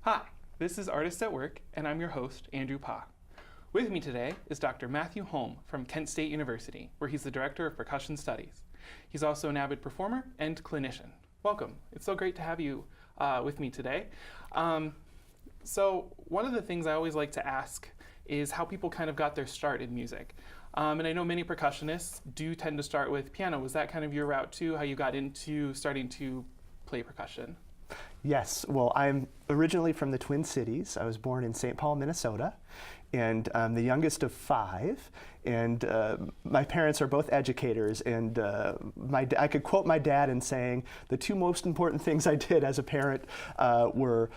Hi, this is Artists at Work, and I'm your host, Andrew Paa. With me today is Dr. Matthew Holm from Kent State University, where he's the Director of Percussion Studies. He's also an avid performer and clinician. Welcome. It's so great to have you with me today. So one of the things I always like to ask is how people kind of got their start in music. And I know many percussionists do tend to start with piano. Was that kind of your route too, how you got into starting to play percussion? Yes, well, I'm originally from the Twin Cities. I was born in St. Paul, Minnesota, and I'm the youngest of five. And my parents are both educators, and I could quote my dad in saying, the two most important things I did as a parent were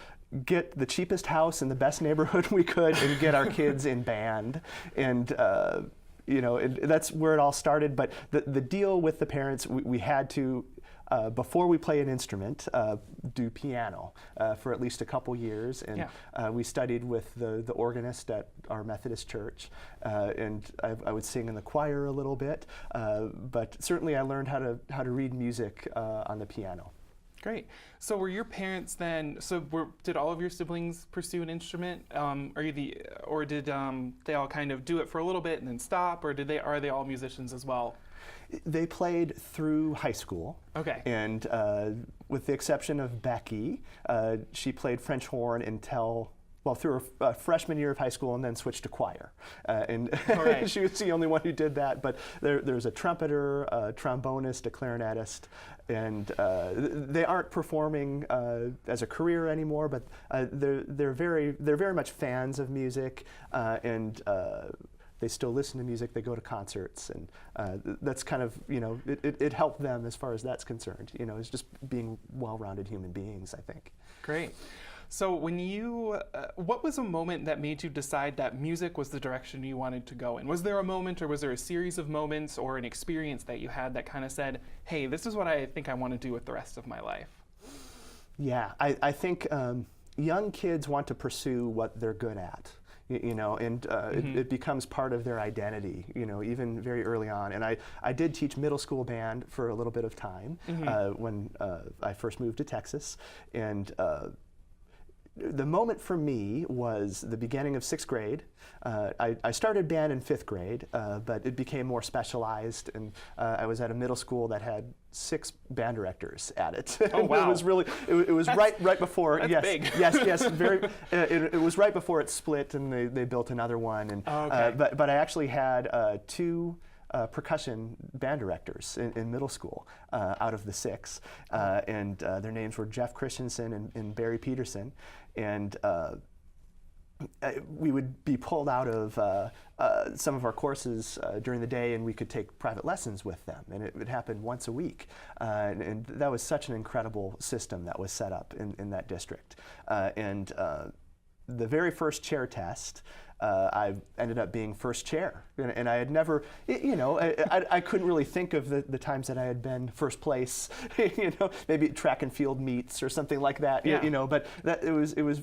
get the cheapest house in the best neighborhood we could and get our kids in band. And that's where it all started. But the deal with the parents, we had to, before we play an instrument, do piano for at least a couple years. And we studied with the organist at our Methodist church. And I would sing in the choir a little bit. But certainly I learned how to read music on the piano. Great. So were your parents then, did all of your siblings pursue an instrument? Did they all kind of do it for a little bit and then stop, or are they all musicians as well? They played through high school. Okay. And with the exception of Becky, she played French horn through her freshman year of high school, and then switched to choir. Right. She was the only one who did that, but there's a trumpeter, a trombonist, a clarinetist, and they aren't performing as a career anymore, but they're very much fans of music, and they still listen to music, they go to concerts, and that's kind of, it helped them as far as that's concerned. It's just being well-rounded human beings, I think. Great. So what was a moment that made you decide that music was the direction you wanted to go in? Was there a moment, or was there a series of moments or an experience that you had that kind of said, hey, this is what I think I want to do with the rest of my life? Yeah, I think young kids want to pursue what they're good at. It becomes part of their identity, even very early on. And I did teach middle school band for a little bit of time when I first moved to Texas. And the moment for me was the beginning of sixth grade. I started band in fifth grade, but it became more specialized, and I was at a middle school that had 6 band directors at it. Oh wow! It was right before. That's yes, big. yes. Very. It was right before it split, and they built another one. And but I actually had 2 percussion band directors in middle school out of the 6, and their names were Jeff Christensen and Barry Peterson, and we would be pulled out of some of our courses during the day, and we could take private lessons with them, and it would happen once a week, and that was such an incredible system that was set up in that district. And the very first chair test, I ended up being first chair, and I had never, I couldn't really think of the times that I had been first place, maybe track and field meets or something like that, but that it was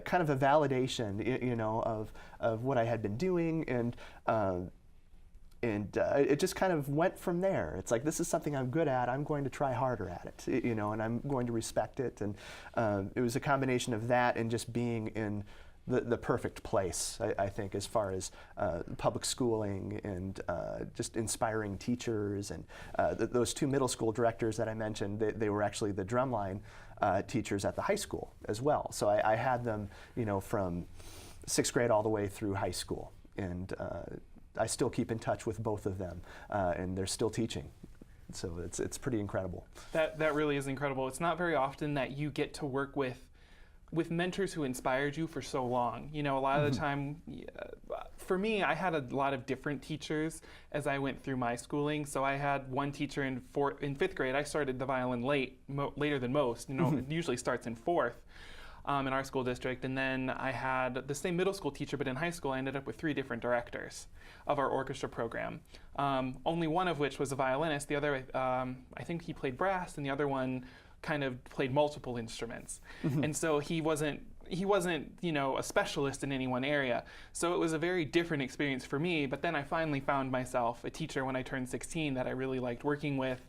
kind of a validation, of what I had been doing, and it just kind of went from there. It's like, this is something I'm good at, I'm going to try harder at it, and I'm going to respect it. And it was a combination of that and just being in the perfect place, I think, as far as public schooling and just inspiring teachers. And those 2 middle school directors that I mentioned, they were actually the drumline teachers at the high school as well. So I had them, from 6th grade all the way through high school. And I still keep in touch with both of them, and they're still teaching. So it's pretty incredible. That really is incredible. It's not very often that you get to work with mentors who inspired you for so long. A lot of the time, for me, I had a lot of different teachers as I went through my schooling. So I had one teacher in 5th grade. I started the violin later than most. It usually starts in 4th. In our school district, and then I had the same middle school teacher, but in high school I ended up with 3 different directors of our orchestra program. Only one of which was a violinist. The other, I think he played brass, and the other one kind of played multiple instruments. And so he wasn't a specialist in any one area. So it was a very different experience for me. But then I finally found myself a teacher when I turned 16 that I really liked working with.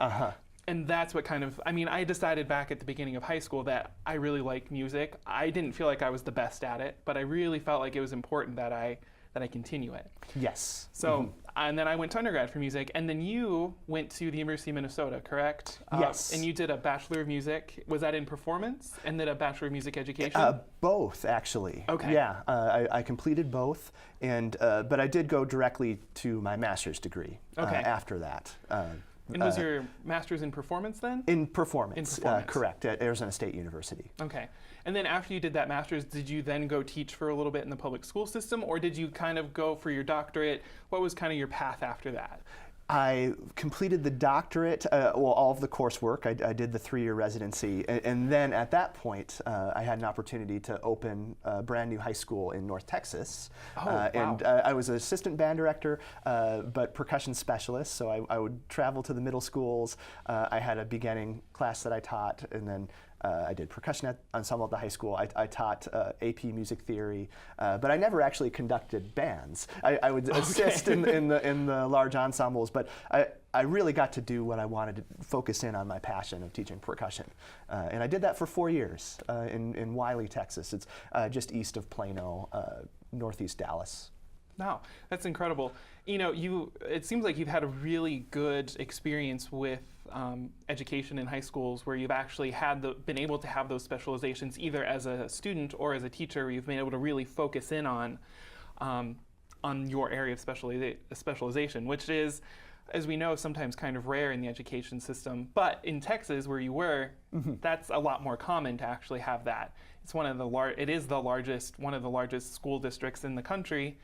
And that's what kind of, I mean, I decided back at the beginning of high school that I really like music. I didn't feel like I was the best at it, but I really felt like it was important that I continue it. Yes. So, and then I went to undergrad for music, and then you went to the University of Minnesota, correct? Yes. And you did a Bachelor of Music. Was that in performance? And then a Bachelor of Music Education? Both, actually. Okay. Yeah, I completed both, and but I did go directly to my master's degree Okay. after that. And was your master's in performance then? In performance, In performance. correct, at Arizona State University. Okay. And then after you did that master's, did you then go teach for a little bit in the public school system, or did you kind of go for your doctorate? What was kind of your path after that? I completed the doctorate, all of the coursework. I did the 3-year residency, and then at that point, I had an opportunity to open a brand new high school in North Texas. Oh, wow. And I was an assistant band director, but percussion specialist, so I would travel to the middle schools. I had a beginning class that I taught, and then I did percussion ensemble at the high school. I taught AP music theory, but I never actually conducted bands. I would assist in the large ensembles, but I really got to do what I wanted to focus in on my passion of teaching percussion. And I did that for 4 years in Wiley, Texas. It's just east of Plano, northeast Dallas. Wow, that's incredible. You know, it seems like you've had a really good experience with education in high schools where you've actually been able to have those specializations either as a student or as a teacher, where you've been able to really focus in on your area of specialization, which is, as we know, sometimes kind of rare in the education system. But in Texas, where you were, that's a lot more common to actually have that. It's one of the one of the largest school districts in the country,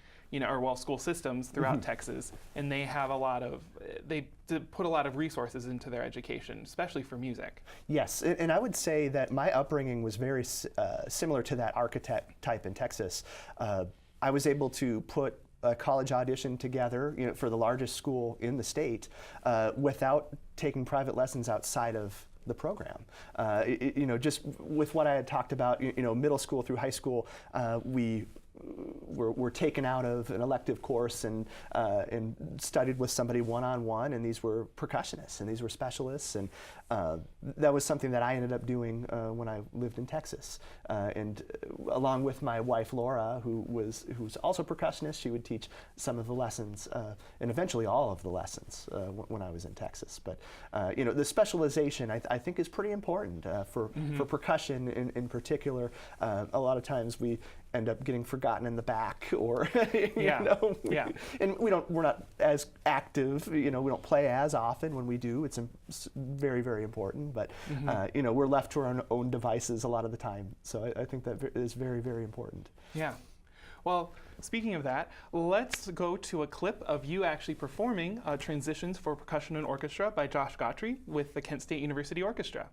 school systems throughout Texas, and they put a lot of resources into their education, especially for music. Yes, and I would say that my upbringing was very similar to that architect type in Texas. I was able to put a college audition together, for the largest school in the state, without taking private lessons outside of the program. Just with what I had talked about, middle school through high school, we were taken out of an elective course and studied with somebody one-on-one, and these were percussionists and these were specialists, and that was something that I ended up doing when I lived in Texas. And along with my wife Laura, who's also a percussionist, she would teach some of the lessons and eventually all of the lessons when I was in Texas. But the specialization I think is pretty important for percussion in particular. A lot of times we end up getting forgotten in the back, or and we're not as active. We don't play as often. When we do, it's very, very important. But we're left to our own devices a lot of the time. So I think that is very, very important. Yeah. Well, speaking of that, let's go to a clip of you actually performing Transitions for Percussion and Orchestra by Josh Gautry with the Kent State University Orchestra.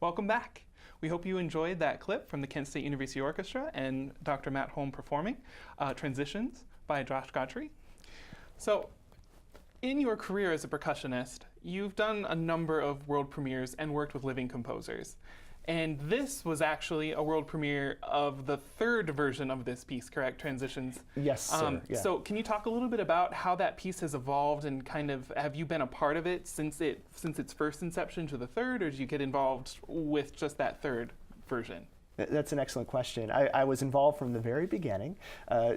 Welcome back. We hope you enjoyed that clip from the Kent State University Orchestra and Dr. Matt Holm performing Transitions by Josh Godfrey. So, in your career as a percussionist, you've done a number of world premieres and worked with living composers. And this was actually a world premiere of the third version of this piece, correct? Transitions. Yes, sir. Yeah. So can you talk a little bit about how that piece has evolved and kind of, have you been a part of it since its first inception to the third, or did you get involved with just that third version? That's an excellent question. I was involved from the very beginning.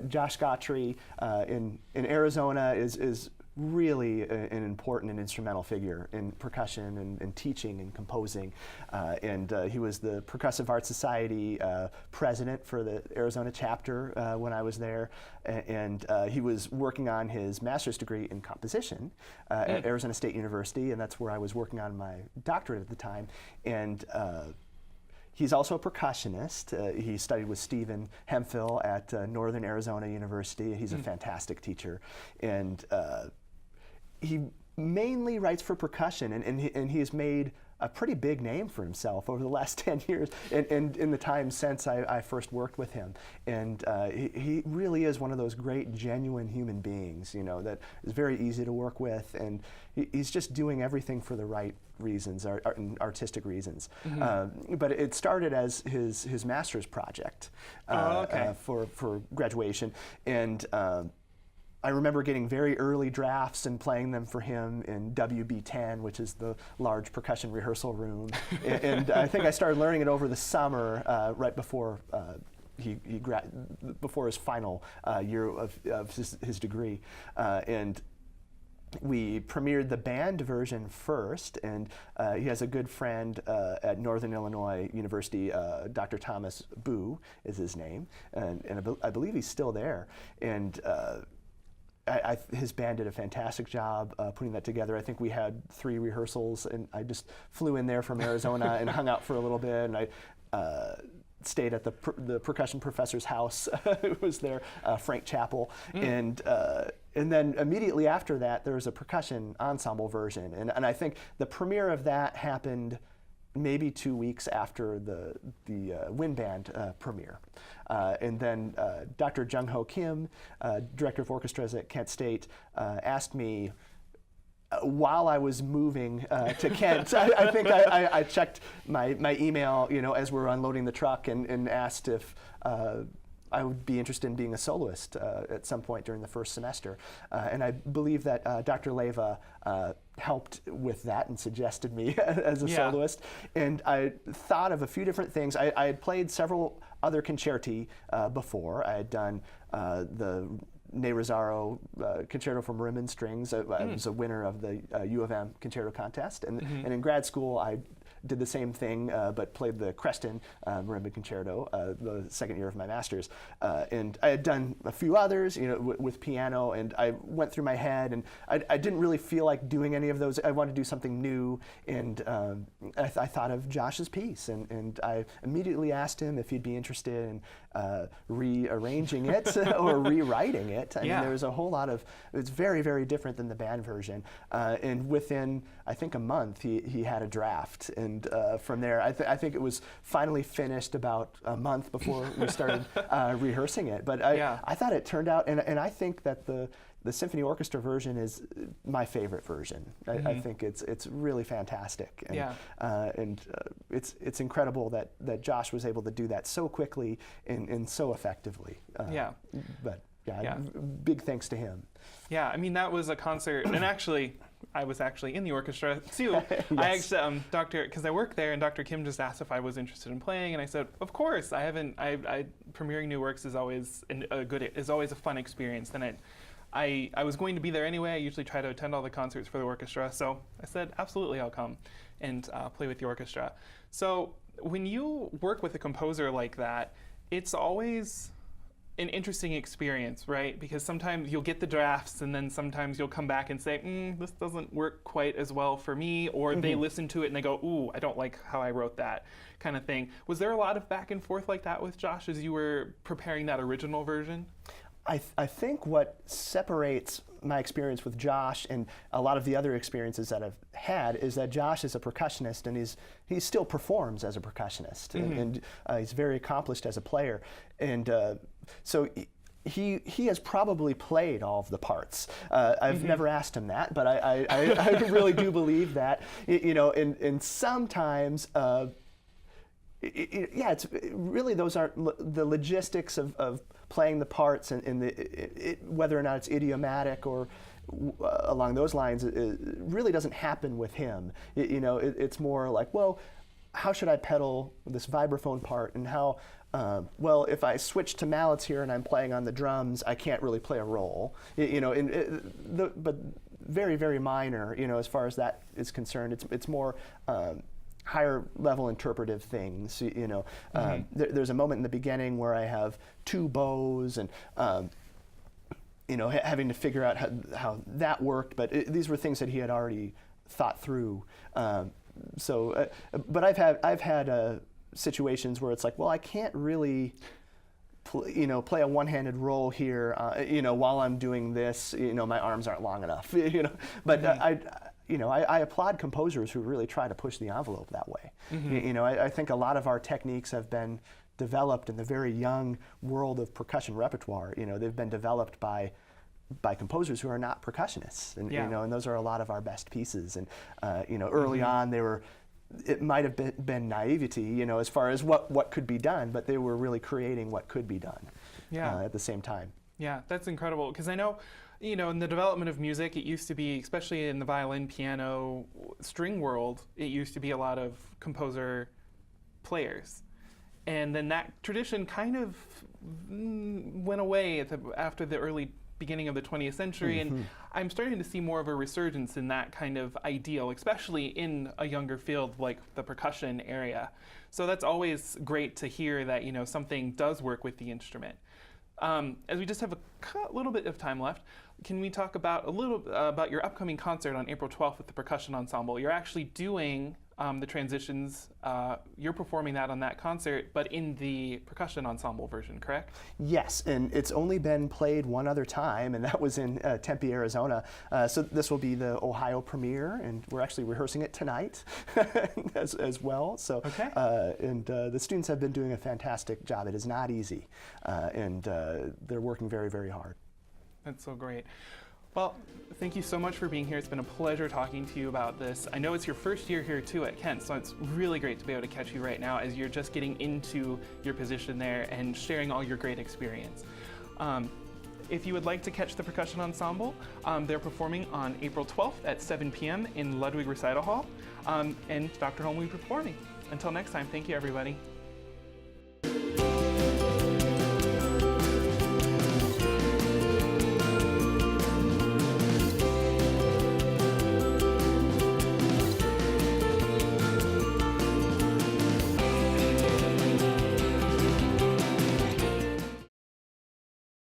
Josh Godfrey in Arizona is really an important and instrumental figure in percussion and teaching and composing. And he was the Percussive Art Society president for the Arizona chapter when I was there. And he was working on his master's degree in composition at Arizona State University, and that's where I was working on my doctorate at the time. And he's also a percussionist. He studied with Stephen Hemphill at Northern Arizona University. He's a fantastic teacher. And he mainly writes for percussion, and he has made a pretty big name for himself over the last 10 years and in the time since I first worked with him. And he really is one of those great, genuine human beings, you know, that is very easy to work with, and he's just doing everything for the right reasons, artistic reasons. But it started as his master's project for graduation. And I remember getting very early drafts and playing them for him in WB10, which is the large percussion rehearsal room. And I think I started learning it over the summer, right before before his final year of his degree. And we premiered the band version first, and he has a good friend at Northern Illinois University, Dr. Thomas Boo is his name, and I believe he's still there. And his band did a fantastic job putting that together. I think we had 3 rehearsals, and I just flew in there from Arizona and hung out for a little bit, and I stayed at the percussion professor's house who was there, Frank Chappell, and then immediately after that there was a percussion ensemble version, and I think the premiere of that happened maybe 2 weeks after the wind band premiere. And then Dr. Jung Ho Kim, director of orchestras at Kent State, asked me, while I was moving to Kent, I think I checked my email, you know, as we were unloading the truck, and asked if I would be interested in being a soloist at some point during the first semester. And I believe that Dr. Leva helped with that and suggested me as a soloist. And I thought of a few different things. I had played several other concerti before. I had done the Ne Rosario concerto for marimba strings. I was a winner of the U of M concerto contest. And in grad school, I did the same thing, but played the Creston marimba concerto the second year of my master's. And I had done a few others, you know, with piano, and I went through my head, and I didn't really feel like doing any of those. I wanted to do something new, and I thought of Josh's piece, and I immediately asked him if he'd be interested in rearranging it or rewriting it. I mean, there was a whole lot of, it's very, very different than the band version. And within, I think, a month, he had a draft. And from there, I think it was finally finished about a month before we started rehearsing it. But I thought it turned out, and I think that the symphony orchestra version is my favorite version. I think it's really fantastic, and it's incredible that Josh was able to do that so quickly and so effectively. Big thanks to him. Yeah, I mean, that was a concert, and actually, I was actually in the orchestra too. Yes. I actually, because I work there, and Dr. Kim just asked if I was interested in playing, and I said, of course. Premiering new works is always a fun experience, and I was going to be there anyway. I usually try to attend all the concerts for the orchestra, so I said, absolutely, I'll come and play with the orchestra. So when you work with a composer like that, it's always an interesting experience, right? Because sometimes you'll get the drafts, and then sometimes you'll come back and say, this doesn't work quite as well for me, or they listen to it and they go, ooh, I don't like how I wrote that, kind of thing. Was there a lot of back and forth like that with Josh as you were preparing that original version? I think what separates my experience with Josh and a lot of the other experiences that I've had is that Josh is a percussionist, and he still performs as a percussionist, and he's very accomplished as a player, and so he has probably played all of the parts. I've never asked him that, but I really do believe that, you know, and sometimes. Yeah, it's really, those aren't the logistics of playing the parts, and whether or not it's idiomatic or along those lines, it really doesn't happen with him. You know, it's more like, well, how should I pedal this vibraphone part, and how, well, if I switch to mallets here and I'm playing on the drums, I can't really play a roll. You know, but very, very minor, you know, as far as that is concerned. It's more higher level interpretive things, you know. There's a moment in the beginning where I have two bows, and you know, having to figure out how that worked, but these were things that he had already thought through. But I've had situations where it's like, well, I can't really play a one-handed roll here, you know, while I'm doing this, you know, my arms aren't long enough, you know. But I applaud composers who really try to push the envelope that way. You know, I think a lot of our techniques have been developed in the very young world of percussion repertoire. You know, they've been developed by composers who are not percussionists, and you know, and those are a lot of our best pieces. And you know, early on, it might have been naivety, you know, as far as what could be done, but they were really creating what could be done at the same time. Yeah, that's incredible, because I know, you know, in the development of music, it used to be, especially in the violin, piano, string world, it used to be a lot of composer players. And then that tradition kind of went away after the early beginning of the 20th century, and I'm starting to see more of a resurgence in that kind of ideal, especially in a younger field like the percussion area. So that's always great to hear that, you know, something does work with the instrument. As we just have a little bit of time left, can we talk about a little about your upcoming concert on April 12th with the percussion ensemble? You're actually doing the transitions, you're performing that on that concert, but in the percussion ensemble version, correct? Yes, and it's only been played one other time, and that was in Tempe, Arizona. So this will be the Ohio premiere, and we're actually rehearsing it tonight as well. So, the students have been doing a fantastic job. It is not easy, and they're working very, very hard. That's so great. Well, thank you so much for being here. It's been a pleasure talking to you about this. I know it's your first year here too at Kent, so it's really great to be able to catch you right now as you're just getting into your position there and sharing all your great experience. If you would like to catch the percussion ensemble, they're performing on April 12th at 7 p.m. in Ludwig Recital Hall, and Dr. Holm will be performing. Until next time, thank you, everybody.